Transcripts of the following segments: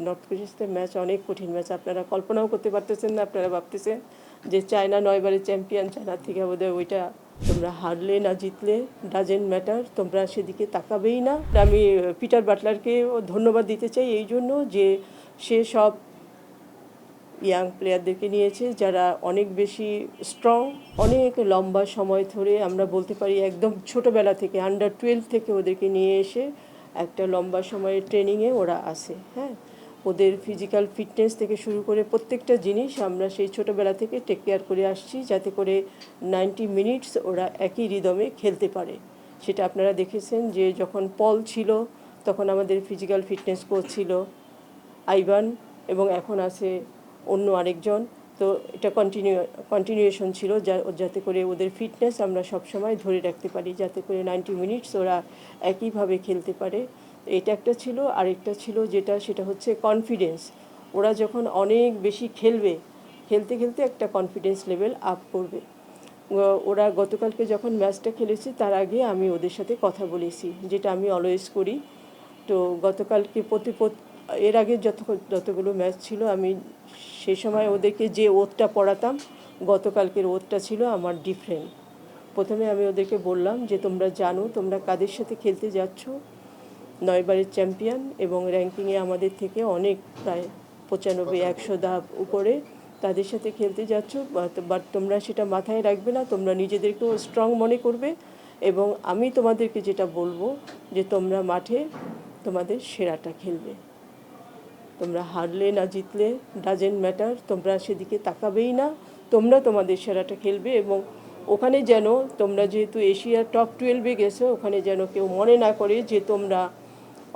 North কোরিয়ার সাথে match অনেক কঠিন ম্যাচ, আপনারা কল্পনাও করতে পারতেছেন না। আপনারা ভাবতেছেন যে চায়না 9বারের চ্যাম্পিয়ন, চায়নার থেকে বোধহয় ওইটা তোমরা হারলে না জিতলে ডাজেন্ট ম্যাটার, তোমরা সেদিকে তাকাবেই না। আমি পিটার বাটলারকে ধন্যবাদ দিতে চাই এই জন্য যে সে সব ইয়াং প্লেয়ারদেরকে নিয়েছে যারা অনেক বেশি স্ট্রং, অনেক লম্বা সময় ধরে আমরা বলতে পারি একদম ছোটোবেলা থেকে আন্ডার 12 থেকে ওদেরকে নিয়ে এসে একটা লম্বা সময়ের ট্রেনিংয়ে ওরা আসে। হ্যাঁ, ওদের ফিজিক্যাল ফিটনেস থেকে শুরু করে প্রত্যেকটা জিনিস আমরা সেই ছোটোবেলা থেকে টেক কেয়ার করে আসছি যাতে করে 90 মিনিটস ওরা একই রিদমে খেলতে পারে। সেটা আপনারা দেখেছেন যে যখন পল ছিল তখন আমাদের ফিজিক্যাল ফিটনেস কোচ ছিল আইভান, এবং এখন আছে অন্য আরেকজন। তো এটা কন্টিনিউয়েশন ছিল যাতে করে ওদের ফিটনেস আমরা সবসময় ধরে রাখতে পারি, যাতে করে 90 মিনিটস ওরা একইভাবে খেলতে পারে। এটা একটা ছিল। আরেকটা ছিল সেটা হচ্ছে কনফিডেন্স। ওরা যখন অনেক বেশি খেলবে, খেলতে খেলতে একটা কনফিডেন্স লেভেল আপ করবে। ওরা গতকালকে যখন ম্যাচটা খেলেছে তার আগে আমি ওদের সাথে কথা বলেছি, যেটা আমি অলওয়েজ করি। তো গতকালকে এর আগে যতগুলো ম্যাচ ছিল আমি সেই সময় ওদেরকে যে ওতটা পড়াতাম, গতকালকের ওতটা ছিল আমার ডিফারেন্ট। প্রথমে আমি ওদেরকে বললাম যে তোমরা জানো তোমরা কাদের সাথে খেলতে যাচ্ছ, 9বারের চ্যাম্পিয়ন এবং র্যাঙ্কিংয়ে আমাদের থেকে অনেক প্রায় 95-100 ধাপ উপরে, তাদের সাথে খেলতে যাচ্ছ। বাট তোমরা সেটা মাথায় রাখবে না, তোমরা নিজেদেরকেও স্ট্রং মনে করবে। এবং আমি তোমাদেরকে যেটা বলবো যে তোমরা মাঠে তোমাদের সেরাটা খেলবে, তোমরা হারলে না জিতলে ডাজেন্ট ম্যাটার, তোমরা সেদিকে তাকাবেই না, তোমরা তোমাদের সেরাটা খেলবে। এবং ওখানে যেন তোমরা যেহেতু এশিয়ার টপ 12-এ গেছো, ওখানে যেন কেউ মনে না করে যে তোমরা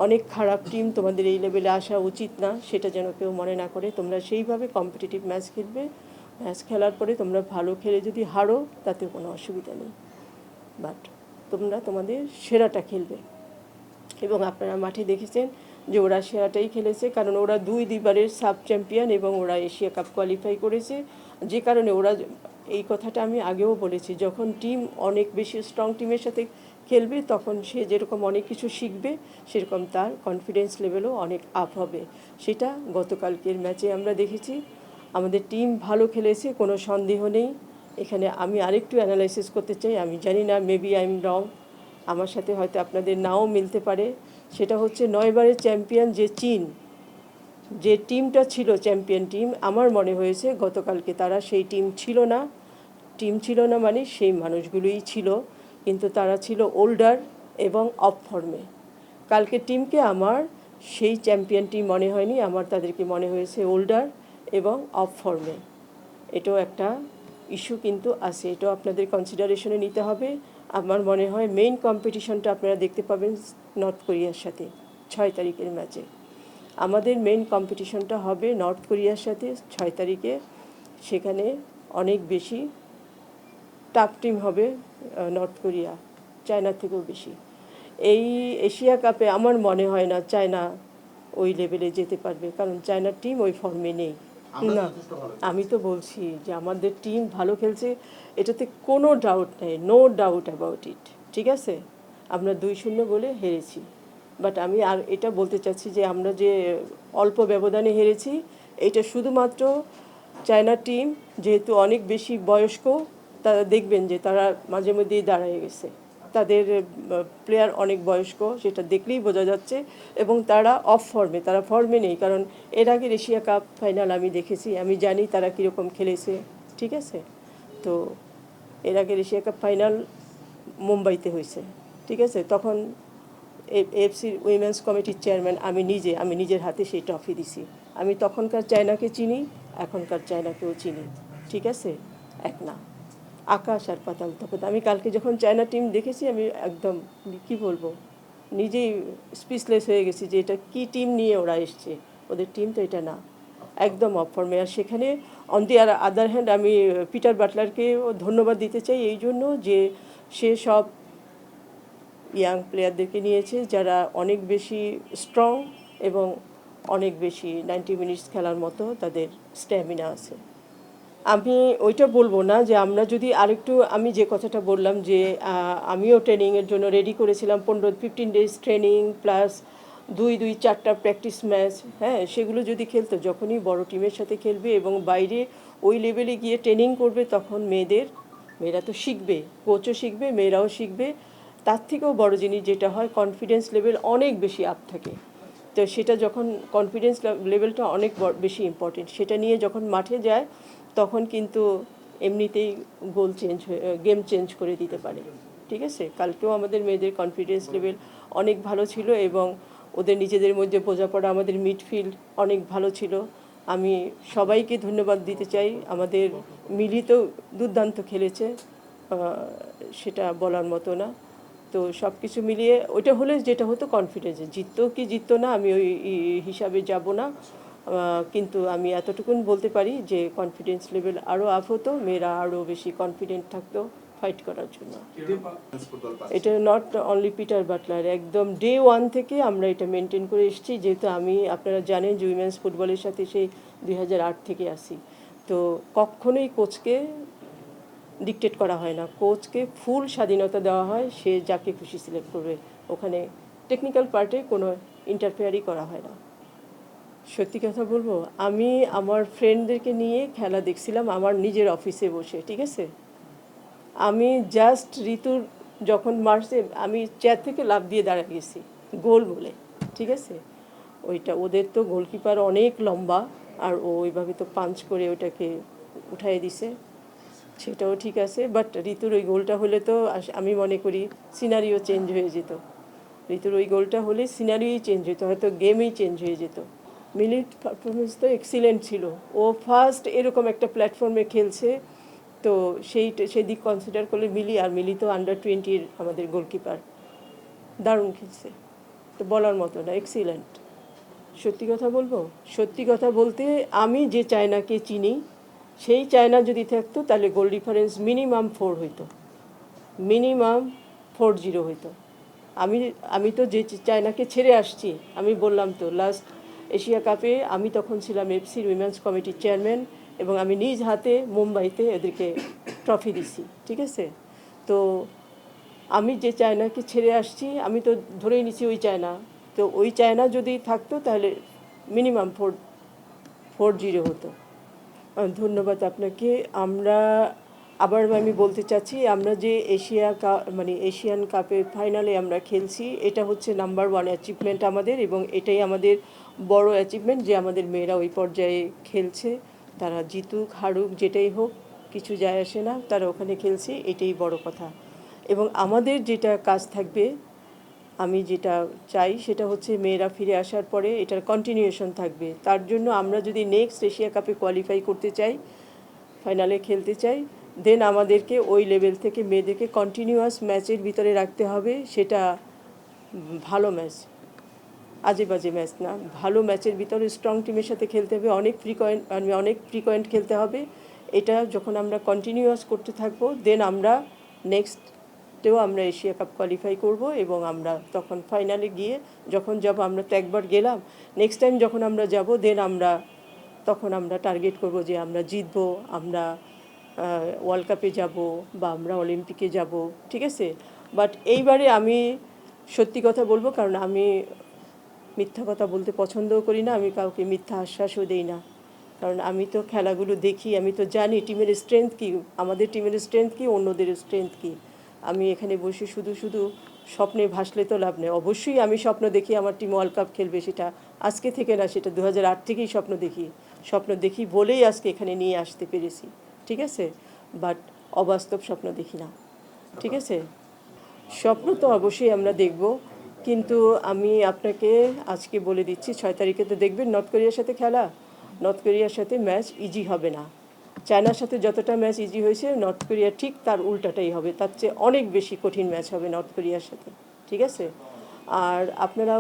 অনেক খারাপ টিম, তোমাদের এই লেভেলে আসা উচিত না, সেটা যেন কেউ মনে না করে। তোমরা সেইভাবে কম্পিটিটিভ ম্যাচ খেলবে। ম্যাচ খেলার পরে তোমরা ভালো খেলে যদি হারো তাতে কোনো অসুবিধা নেই, বাট তোমরা তোমাদের সেরাটা খেলবে। এবং আপনারা মাঠে দেখেছেন যে ওরা সেরাটাই খেলেছে, কারণ ওরা দুইবারের সাব চ্যাম্পিয়ন এবং ওরা এশিয়া কাপ কোয়ালিফাই করেছে। যে কারণে ওরা, এই কথাটা আমি আগেও বলেছি, যখন টিম অনেক বেশি স্ট্রং টিমের সাথে খেলবে তখন সে যেরকম অনেক কিছু শিখবে, সেরকম তার কনফিডেন্স লেভেলও অনেক আপ হবে। সেটা গতকালকের ম্যাচে আমরা দেখেছি। আমাদের টিম ভালো খেলেছে, কোনো সন্দেহ নেই। এখানে আমি আরেকটু অ্যানালাইসিস করতে চাই, আমি জানি না, মেবি আই এম রং, আমার সাথে হয়তো আপনাদের নাও মিলতে পারে। সেটা হচ্ছে 9বারের চ্যাম্পিয়ন যে টিমটা ছিল চ্যাম্পিয়ন টিম, আমার মনে হয়েছে গতকালকে তারা সেই টিম ছিল না মানে সেই মানুষগুলোই ছিল, কিন্তু তারা ছিল ওল্ডার এবং অফ ফর্মে। কালকে টিমকে আমার সেই চ্যাম্পিয়ন টিম মনে হয়নি, আমার তাদেরকে মনে হয়েছে ওল্ডার এবং অফ ফর্মে। এটাও একটা ইস্যু কিন্তু আছে, এটাও আপনাদের কনসিডারেশনে নিতে হবে। আমার মনে হয় মেইন কম্পিটিশনটা আপনারা দেখতে পাবেন নর্থ কোরিয়ার সাথে 6 তারিখের ম্যাচে। আমাদের মেইন কম্পিটিশনটা হবে নর্থ কোরিয়ার সাথে 6 তারিখে। সেখানে অনেক বেশি টাফ টিম হবে নর্থ কোরিয়া, চায়নার থেকেও বেশি। এই এশিয়া কাপে আমার মনে হয় না চায়না ওই লেভেলে যেতে পারবে, কারণ চায়নার টিম ওই ফর্মে নেই। না, আমি তো বলছি যে আমাদের টিম ভালো খেলছে, এটাতে কোনো ডাউট নেই, নো ডাউট অ্যাবাউট ইট। ঠিক আছে, আমরা 2-0 গোলে হেরেছি, বাট আমি আর এটা বলতে চাচ্ছি যে আমরা যে অল্প ব্যবধানে হেরেছি, এটা শুধুমাত্র চায়না টিম যেহেতু অনেক বেশি বয়স্ক, তারা দেখবেন যে তারা মাঝে মধ্যেই দাঁড়িয়ে গেছে, তাদের প্লেয়ার অনেক বয়স্ক, সেটা দেখলেই বোঝা যাচ্ছে। এবং তারা অফ ফর্মে, তারা ফর্মে নেই, কারণ এর আগে এশিয়া কাপ ফাইনাল আমি দেখেছি, আমি জানি তারা কীরকম খেলেছে। ঠিক আছে, তো এর আগে এশিয়া কাপ ফাইনাল মুম্বাইতে হয়েছে। ঠিক আছে, তখন এএফসির উইমেন্স কমিটির চেয়ারম্যান আমি নিজের হাতে সেই ট্রফি দিছি। আমি তখনকার চায়নাকে চিনি, এখনকার চায়নাকেও চিনি। ঠিক আছে, এক না, আকাশ আর পাতাল তফাৎ। আমি কালকে যখন চায়না টিম দেখেছি আমি একদম কী বলবো, নিজেই স্পিচলেস হয়ে গেছি যে এটা কী টিম নিয়ে ওরা এসছে, ওদের টিম তো এটা না, একদম অফ ফর্মে। আর সেখানে অন দি আদার হ্যান্ড আমি পিটার বাটলারকেও ধন্যবাদ দিতে চাই এই জন্য যে সে সব ইয়াং প্লেয়ারদেরকে নিয়েছে যারা অনেক বেশি স্ট্রং এবং অনেক বেশি 90 মিনিটস খেলার মতো তাদের স্ট্যামিনা আছে। আমি ওইটা বলবো না যে আমরা যদি আরেকটু, আমি যে কথাটা বললাম যে আমিও ট্রেনিংয়ের জন্য রেডি করেছিলাম, 15-15 ডেজ ট্রেনিং প্লাস দুই দুই চারটা প্র্যাকটিস ম্যাচ, হ্যাঁ, সেগুলো যদি খেলতো, যখনই বড় টিমের সাথে খেলবে এবং বাইরে ওই লেভেলে গিয়ে ট্রেনিং করবে, তখন মেয়েরা তো শিখবে, কোচও শিখবে, মেয়েরাও শিখবে। তার থেকেও বড় জিনিস যেটা হয়, কনফিডেন্স লেভেল অনেক বেশি আপ থাকে। তো সেটা যখন কনফিডেন্স লেভেলটা অনেক বেশি ইম্পর্টেন্ট, সেটা নিয়ে যখন মাঠে যায় তখন কিন্তু এমনিতেই গেম চেঞ্জ করে দিতে পারে। ঠিক আছে, কালকেও আমাদের মেয়েদের কনফিডেন্স লেভেল অনেক ভালো ছিল এবং ওদের নিজেদের মধ্যে বোঝাপড়া, আমাদের মিডফিল্ড অনেক ভালো ছিল। আমি সবাইকে ধন্যবাদ দিতে চাই। আমাদের মিলি তো দুর্দান্ত খেলেছে, সেটা বলার মতো না। তো সব কিছু মিলিয়ে ওইটা হলে যেটা হতো, কনফিডেন্সে জিততো কি জিততো না আমি ওই হিসাবে যাব না, কিন্তু আমি এতটুকুন বলতে পারি যে কনফিডেন্স লেভেল আরও আপ হতো, মেয়েরা আরও বেশি কনফিডেন্ট থাকতো ফাইট করার জন্য। এটা নট অনলি পিটার বাটলার, একদম ডে ওয়ান থেকে আমরা এটা মেনটেন করে এসেছি। যেহেতু আপনারা জানেন যে উইমেন্স ফুটবলের সাথে সেই 2008 থেকে আসি, তো কখনোই কোচকে ডিকটেট করা হয় না, কোচকে ফুল স্বাধীনতা দেওয়া হয়, সে যাকে খুশি সিলেক্ট করবে। ওখানে টেকনিক্যাল পার্টে কোনো ইন্টারফেয়ারই করা হয় না। সত্যি কথা বলবো, আমি আমার ফ্রেন্ডদেরকে নিয়ে খেলা দেখছিলাম আমার নিজের অফিসে বসে, ঠিক আছে। আমি জাস্ট ঋতুর যখন মারছে, আমি চেয়ার থেকে লাফ দিয়ে দাঁড়িয়ে গেছি গোল বলে, ঠিক আছে। ওদের তো গোলকিপার অনেক লম্বা, আর ওইভাবে তো পাঞ্চ করে ওটাকে উঠাই দিছে, সেটাও ঠিক আছে। বাট ঋতুর ওই গোলটা হলে তো আমি মনে করি সিনারিও চেঞ্জ হয়ে যেত। ঋতুর ওই গোলটা হলে সিনারিওই চেঞ্জ হতো, হয়তো গেমই চেঞ্জ হয়ে যেত। মিলির পারফরমেন্স তো এক্সিলেন্ট ছিল, ও ফার্স্ট এরকম একটা প্ল্যাটফর্মে খেলছে, তো সেই দিক কনসিডার করলে মিলি তো আন্ডার-20 আমাদের গোলকিপার, দারুণ খেলছে, তো বলার মতো না, এক্সিলেন্ট। সত্যি কথা বলতে আমি যে চায়নাকে চিনি, সেই চায়না যদি থাকতো তাহলে গোল ডিফারেন্স মিনিমাম 4 হইতো, মিনিমাম 4-0 হইতো। আমি তো যে চায়নাকে ছেড়ে আসছি, আমি বললাম তো লাস্ট এশিয়া কাপে আমি তখন ছিলাম এফসির উইমেন্স কমিটির চেয়ারম্যান, এবং আমি নিজ হাতে মুম্বাইতে এদেরকে ট্রফি দিছি, ঠিক আছে। তো আমি যে চায়নাকে ছেড়ে আসছি, আমি তো ধরেই নিছি ওই চায়না, তো ওই চায়না যদি থাকতো তাহলে মিনিমাম 4-0 হতো। ধন্যবাদ আপনাকে। আমি বলতে চাচ্ছি, আমরা যে এশিয়ান কাপের ফাইনালে আমরা খেলছি, এটা হচ্ছে নাম্বার 1 অ্যাচিভমেন্ট আমাদের, এবং এটাই আমাদের বড় অ্যাচিভমেন্ট যে আমাদের মেয়েরা ওই পর্যায়ে খেলছে। তারা জিতুক হারুক যেটাই হোক কিছু যায় আসে না, তারা ওখানে খেলছে, এটাই বড় কথা। এবং আমাদের যেটা কাজ থাকবে, আমি যেটা চাই সেটা হচ্ছে মেয়েরা ফিরে আসার পরে এটার কন্টিনিউশন থাকবে। তার জন্য আমরা যদি নেক্সট এশিয়া কাপে কোয়ালিফাই করতে চাই, ফাইনালে খেলতে চাই, দেন আমাদেরকে ওই লেভেল থেকে মেয়েদেরকে কন্টিনিউয়াস ম্যাচের ভিতরে রাখতে হবে। সেটা ভালো ম্যাচ, আজে বাজে ম্যাচ না, ভালো ম্যাচের ভিতরে স্ট্রং টিমের সাথে খেলতে হবে, অনেক ফ্রিকোয়েন্ট খেলতে হবে। এটা যখন আমরা কন্টিনিউয়াস করতে থাকবো, দেন আমরা নেক্সটেও আমরা এশিয়া কাপ কোয়ালিফাই করব, এবং আমরা তখন ফাইনালে গিয়ে যখন যাব, আমরা তো একবার গেলাম, নেক্সট টাইম যখন আমরা যাব, দেন তখন আমরা টার্গেট করব যে আমরা জিতবো, আমরা ওয়ার্ল্ড কাপে যাব, বা আমরা অলিম্পিকে যাব, ঠিক আছে। বাট এইবারে আমি সত্যি কথা বলবো, কারণ আমি মিথ্যা কথা বলতে পছন্দও করি না, আমি কাউকে মিথ্যা আশ্বাসও দিই না, কারণ আমি তো খেলাগুলো দেখি, আমি তো জানি টিমের স্ট্রেংথ কী, আমাদের টিমের স্ট্রেংথ কী, অন্যদের স্ট্রেংথ কী। আমি এখানে বসে শুধু স্বপ্নে ভাসলে তো লাভ নেই। অবশ্যই আমি স্বপ্ন দেখি আমার টিম ওয়ার্ল্ড কাপ খেলবে, সেটা আজকে থেকে না, সেটা 2008 থেকেই স্বপ্ন দেখি বলেই আজকে এখানে নিয়ে আসতে পেরেছি, ঠিক আছে। বাট অবাস্তব স্বপ্ন দেখি না, ঠিক আছে। স্বপ্ন তো অবশ্যই আমরা দেখব, কিন্তু আমি আপনাকে আজকে বলে দিচ্ছি 6 তারিখে তো দেখবেন নর্থ কোরিয়ার সাথে খেলা, নর্থ কোরিয়ার সাথে ম্যাচ ইজি হবে না। চায়নার সাথে যতটা ম্যাচ ইজি হয়েছে, নর্থ কোরিয়া ঠিক তার উল্টাটাই হবে, তার চেয়ে অনেক বেশি কঠিন ম্যাচ হবে নর্থ কোরিয়ার সাথে, ঠিক আছে। আর আপনারা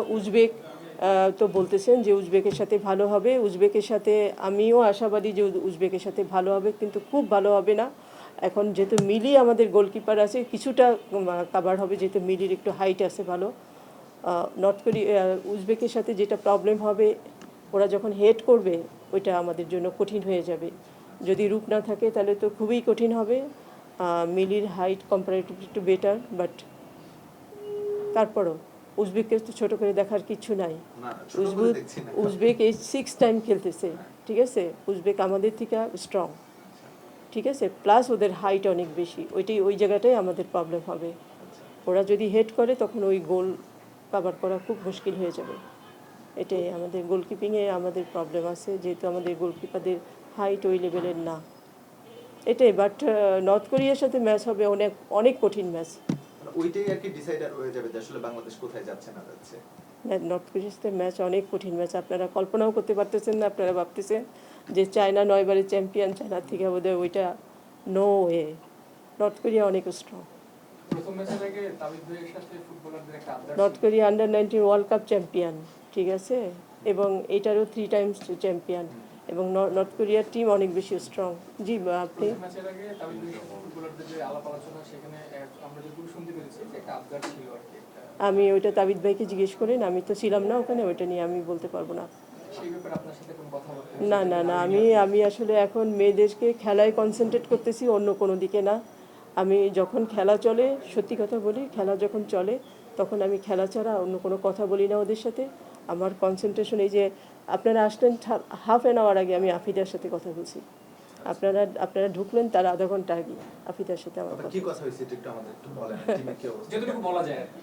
তো বলতেছেন যে উজবেকের সাথে ভালো হবে, উজবেকের সাথে আমিও আশাবাদী যে উজবেকের সাথে ভালো হবে, কিন্তু খুব ভালো হবে না। এখন যেহেতু মিলি আমাদের গোলকিপার আছে, কিছুটা কাভার হবে, যেহেতু মিলির একটু হাইট আছে ভালো। উজবেকের সাথে যেটা প্রবলেম হবে, ওরা যখন হেড করবে, ওইটা আমাদের জন্য কঠিন হয়ে যাবে। যদি রূপ না থাকে তাহলে তো খুবই কঠিন হবে। মিলির হাইট কম্পারেটিভলি একটু বেটার, বাট তারপরও উজবেককে তো ছোট করে দেখার কিছু নাই। না, ছোট করে দেখছি না। উজবেক এই 6 টাইম খেলতেছে, ঠিক আছে? উজবেক আমাদের থেকে স্ট্রং, ঠিক আছে? প্লাস ওদের হাইট অনেক বেশি, ওই জায়গাটাই আমাদের প্রবলেম হবে। ওরা যদি হেড করে তখন ওই গোল কভার করা খুব মুশকিল হয়ে যাবে। এটাই আমাদের গোলকিপিংয়ে আমাদের প্রবলেম আছে, যেহেতু আমাদের গোলকিপারদের হাইট ওই লেভেলের না। এটাই, বাট নর্থ কোরিয়ার সাথে ম্যাচ হবে অনেক অনেক কঠিন ম্যাচ। ওইটাই আর কি ডিসাইডার হয়ে যাবে যে আসলে বাংলাদেশ কোথায় যাচ্ছে না যাচ্ছে। নর্থ কোরিয়ার সাথে ম্যাচ অনেক কঠিন ম্যাচ, আপনারা কল্পনাও করতে পারতেছেন না। আপনারা ভাবতেছেন যে চায়না 9 বারের চ্যাম্পিয়ন, চায়নার থেকে বোধহয় ওইটা নো ওয়ে। নর্থ কোরিয়া অনেক স্ট্রং। প্রথম ম্যাচের আগে তামিম ভাইয়ের সাথে ফুটবলারদের একটা আবদার North Korea under nineteen world cup champion, ঠিক আছে? এবং এটারও 3 টাইমস চ্যাম্পিয়ন, এবং নর্থ কোরিয়ার টিম অনেক বেশি স্ট্রং। জি, আপনি প্রথম ম্যাচের আগে তামিম ভাইয়ের সাথে ফুটবলারদের যে আলাপ আলোচনা, সেখানে আমরা যেটুকু শুনতে পেরেছি যে একটা আবদার ছিল আর কি। আমি ওইটা তাবিদ ভাইকে জিজ্ঞেস করেন, আমি তো ছিলাম না ওখানে, ওইটা নিয়ে আমি বলতে পারবো না। সেই ব্যাপারে আপনার সাথে কোনো কথা বলতে? না না না, আমি আসলে এখন মেয়েদেরকে খেলায় কনসেন্ট্রেট করতেছি, অন্য কোনো দিকে না। আমি যখন খেলা চলে, সত্যি কথা বলি, খেলা যখন চলে তখন আমি খেলা ছাড়া অন্য কোনো কথা বলি না ওদের সাথে। আমার কনসেন্ট্রেশন, এই যে আপনারা আসলেন হাফ অ্যান আওয়ার আগে আমি আফিদার সাথে কথা বলছি। আপনারা ঢুকলেন তার আধা ঘন্টা আগে আফিদার সাথে আমার কথা। কি কথা হয়েছে একটু আমাদের একটু বলেন, টিমে কি অবস্থা যতটুকু বলা যায় আর কি।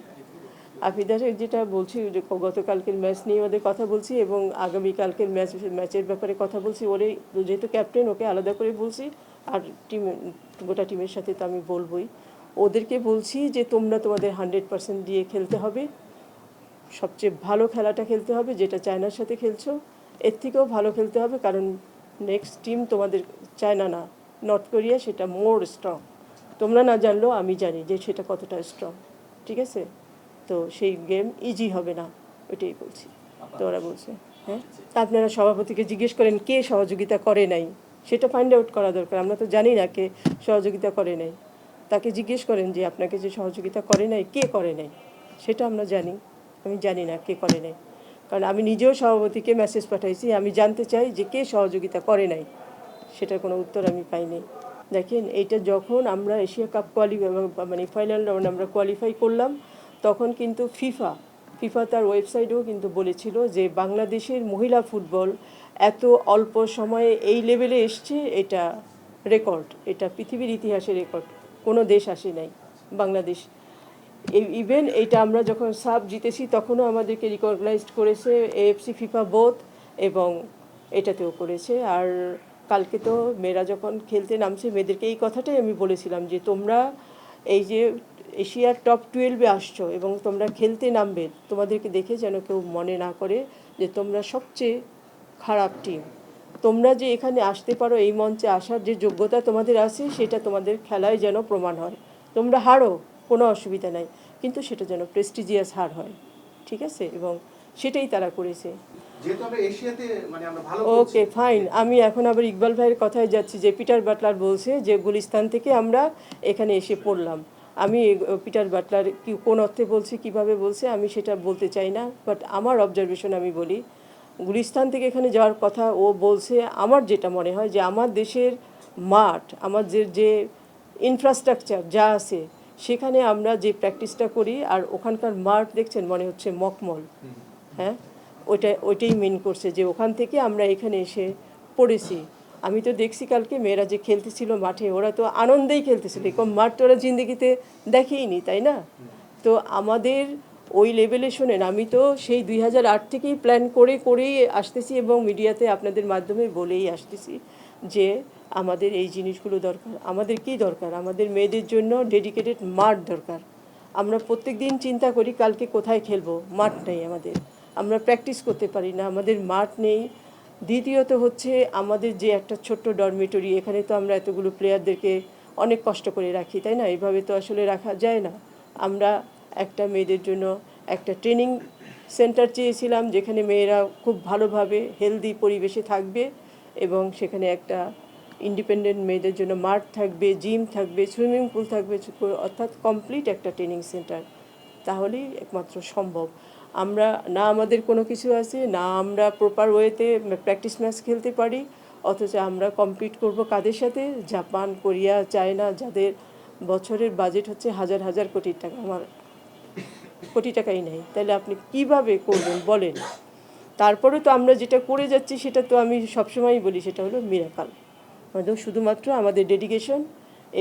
আফিদার যেটা বলছি, যে গতকালকের ম্যাচ নিয়ে ওদের কথা বলছি, এবং আগামীকালকের ম্যাচের ব্যাপারে কথা বলছি। ওরে যেহেতু ক্যাপ্টেন, ওকে আলাদা করে বলছি, আর গোটা টিমের সাথে তো আমি বলবই। ওদেরকে বলছি যে তোমরা তোমাদের 100% দিয়ে খেলতে হবে, সবচেয়ে ভালো খেলাটা খেলতে হবে, যেটা চায়নার সাথে খেলছো এর থেকেও ভালো খেলতে হবে, কারণ নেক্সট টিম তোমাদের চায়না না, নর্থ কোরিয়া, সেটা মোর স্ট্রং। তোমরা না জানলেও আমি জানি যে সেটা কতটা স্ট্রং, ঠিক আছে? তো সেই গেম ইজি হবে না, ওইটাই বলছি। তো ওরা বলছে হ্যাঁ, তা আপনারা সভাপতিকে জিজ্ঞেস করেন কে সহযোগিতা করে নাই, সেটা ফাইন্ড আউট করা দরকার। আমরা তো জানি না কে সহযোগিতা করে নাই, তাকে জিজ্ঞেস করেন যে আপনাকে যে সহযোগিতা করে নাই, কে করে নাই, সেটা আমরা জানি। আমি জানি না কে করে নাই, কারণ আমি নিজেও সভাপতিকে মেসেজ পাঠাইছি, আমি জানতে চাই যে কে সহযোগিতা করে নাই, সেটার কোনো উত্তর আমি পাইনি। দেখেন, এইটা যখন আমরা এশিয়া কাপ মানে ফাইনাল রাউন্ড আমরা কোয়ালিফাই করলাম, তখন কিন্তু ফিফা তার ওয়েবসাইটেও কিন্তু বলেছিল যে বাংলাদেশের মহিলা ফুটবল এত অল্প সময়ে এই লেভেলে এসছে, এটা রেকর্ড, এটা পৃথিবীর ইতিহাসে রেকর্ড, কোনো দেশ আসে নাই বাংলাদেশ। ইভেন এইটা আমরা যখন সাব জিতেছি তখনও আমাদেরকে রিকগনাইজড করেছে এএফসি, ফিফা বোথ, এবং এটাতেও করেছে। আর কালকে তো মেয়েরা যখন খেলতে নামছে, মেয়েদেরকে এই কথাটাই আমি বলেছিলাম যে তোমরা এই যে এশিয়ার টপ 12-এ আসছো এবং তোমরা খেলতে নামবে, তোমাদেরকে দেখে যেন কেউ মনে না করে যে তোমরা সবচেয়ে খারাপ টিম। তোমরা যে এখানে আসতে পারো, এই মঞ্চে আসার যে যোগ্যতা তোমাদের আছে, সেটা তোমাদের খেলায় যেন প্রমাণ হয়। তোমরা হারো, কোনো অসুবিধা নাই, কিন্তু সেটা যেন প্রেস্টিজিয়াস হার হয়, ঠিক আছে? এবং সেটাই তারা করেছে। যেহেতু আমরা এশিয়াতে মানে আমরা ভালো ওকে ফাইন, আমি এখন আবার ইকবাল ভাইয়ের কথায় যাচ্ছি, যে পিটার বাটলার বলছে যে গুলিস্তান থেকে আমরা এখানে এসে পড়লাম। আমি পিটার বাটলার কি কোন অর্থে বলছি, কিভাবে বলছে, আমি সেটা বলতে চাই না, বাট আমার অবজারভেশন আমি বলি, গুলিস্তান থেকে এখানে যাওয়ার কথা ও বলছে। আমার যেটা মনে হয় যে আমার দেশের মাঠ, আমাদের যে ইনফ্রাস্ট্রাকচার যা আছে, সেখানে আমরা যে প্র্যাকটিসটা করি, আর ওখানকার মাঠ দেখছেন, মনে হচ্ছে মকমল। হ্যাঁ, ওইটাই মেন করছে যে ওখান থেকে আমরা এখানে এসে পড়েছি। আমি তো দেখছি কালকে মেয়েরা যে খেলতেছিল মাঠে, ওরা তো আনন্দেই খেলতেছিল, এরকম মাঠ তো ওরা জিন্দগিতে দেখেইনি, তাই না? তো আমাদের ওই লেভেলে, শোনেন, আমি তো সেই 2008 থেকেই প্ল্যান করেই আসতেছি, এবং মিডিয়াতে আপনাদের মাধ্যমে বলেই আসতেছি যে আমাদের এই জিনিসগুলো দরকার। আমাদের কি দরকার? আমাদের মেয়েদের জন্য ডেডিকেটেড মাঠ দরকার। আমরা প্রত্যেক দিন চিন্তা করি কালকে কোথায় খেলবো, মাঠ নেই আমাদের, আমরা প্র্যাকটিস করতে পারি না, আমাদের মাঠ নেই। দ্বিতীয়ত হচ্ছে আমাদের যে একটা ছোট্ট ডরমিটরি, এখানে তো আমরা এতগুলো প্লেয়ারদেরকে অনেক কষ্ট করে রাখি, তাই না? এভাবে তো আসলে রাখা যায় না। আমরা একটা মেয়েদের জন্য একটা ট্রেনিং সেন্টার চেয়েছিলাম, যেখানে মেয়েরা খুব ভালোভাবে হেলদি পরিবেশে থাকবে, এবং সেখানে একটা ইন্ডিপেন্ডেন্ট মেয়েদের জন্য মাঠ থাকবে, জিম থাকবে, সুইমিং পুল থাকবে, অর্থাৎ কমপ্লিট একটা ট্রেনিং সেন্টার। তাহলেই একমাত্র সম্ভব। আমরা না, আমাদের কোনো কিছু আছে না, আমরা প্রপার ওয়েতে প্র্যাকটিস ম্যাচ খেলতে পারি, অথচ আমরা কম্পিট করব কাদের সাথে? জাপান, কোরিয়া, চায়না, যাদের বছরের বাজেট হচ্ছে হাজার হাজার কোটি টাকা। কোটি টাকাই নেই, তাহলে আপনি কিভাবে করবেন বলেন। তারপরে তো আমরা যেটা করে যাচ্ছি সেটা তো আমি সবসময়ই বলি, সেটা হলো মিরাকাল। আমাদের শুধুমাত্র আমাদের ডেডিকেশন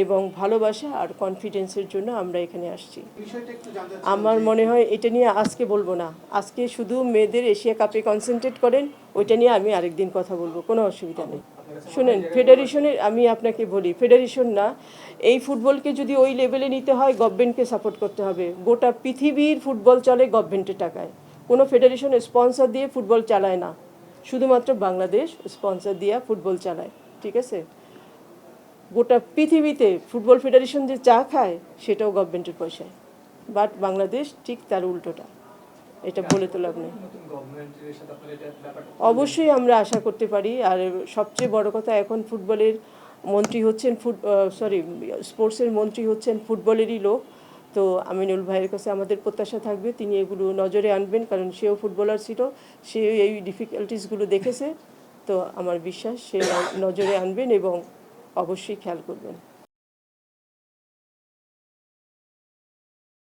এবং ভালোবাসা আর কনফিডেন্সের জন্য আমরা এখানে আসছি। বিষয়টা একটু জানতে আমার মনে হয় এটা নিয়ে আজকে বলবো না, আজকে শুধু মেয়েদের এশিয়া কাপে কনসেন্ট্রেট করেন, ওইটা নিয়ে আমি আরেকদিন কথা বলবো, কোনো অসুবিধা নেই। শুনেন, ফেডারেশনের আমি আপনাকে বলি, ফেডারেশন না, এই ফুটবলকে যদি ওই লেভেলে নিতে হয় গভর্নমেন্টকে সাপোর্ট করতে হবে। গোটা পৃথিবীর ফুটবল চলে গভর্নমেন্টের টাকায়, কোনো ফেডারেশন স্পন্সর দিয়ে ফুটবল চালায় না, শুধুমাত্র বাংলাদেশ স্পন্সর দিয়ে ফুটবল চালায়, ঠিক আছে? গোটা পৃথিবীতে ফুটবল ফেডারেশন যে চা খায় সেটাও গভর্নমেন্টের পয়সায়, বাট বাংলাদেশ ঠিক তার উল্টোটা, এটা বলে তো লাভ নেই। নতুন গভর্নমেন্টের সাথে আপনার এটা ব্যাপারটা অবশ্যই আমরা আশা করতে পারি। আর সবচেয়ে বড় কথা, এখন ফুটবলের মন্ত্রী হচ্ছেন স্পোর্টসের মন্ত্রী হচ্ছেন ফুটবলেরই লোক। তো আমিনুল ভাইয়ের কাছে আমাদের প্রত্যাশা থাকবে তিনি এগুলো নজরে আনবেন, কারণ সেও ফুটবলার ছিল, সে এই ডিফিকাল্টিসগুলো দেখেছে। তো আমার বিশ্বাস সে নজরে আনবেন এবং অবশ্যই খেয়াল করবেন।